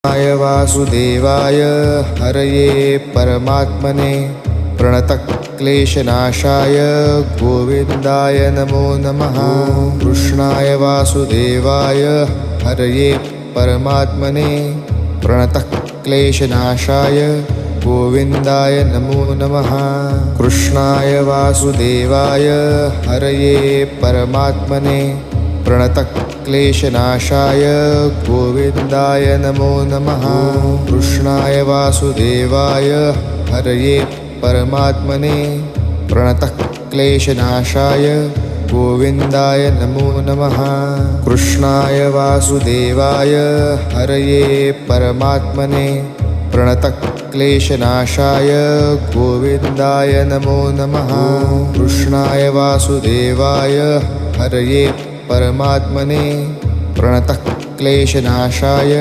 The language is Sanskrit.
कृष्णाय वासुदेवाय हरये परमात्मने प्रणतक्लेशनाशाय गोविन्दाय नमो नमः। कृष्णाय वासुदेवाय हरये परमात्मने प्रणतक्लेशनाशाय गोविन्दाय नमो नमः। कृष्णाय वासुदेवाय हरये परमात्मने प्रणतक्लेशनाशाय गोविन्दाय नमो नमः। कृष्णाय वासुदेवाय हरये परमात्मने प्रणतक्लेशनाशाय गोविन्दाय नमो नमः। कृष्णाय वासुदेवाय हरये परमात्मने प्रणतक्लेशनाशाय गोविन्दाय नमो नमः। कृष्णाय वासुदेवाय हरये परमात्मने प्रणतक्लेशनाशाय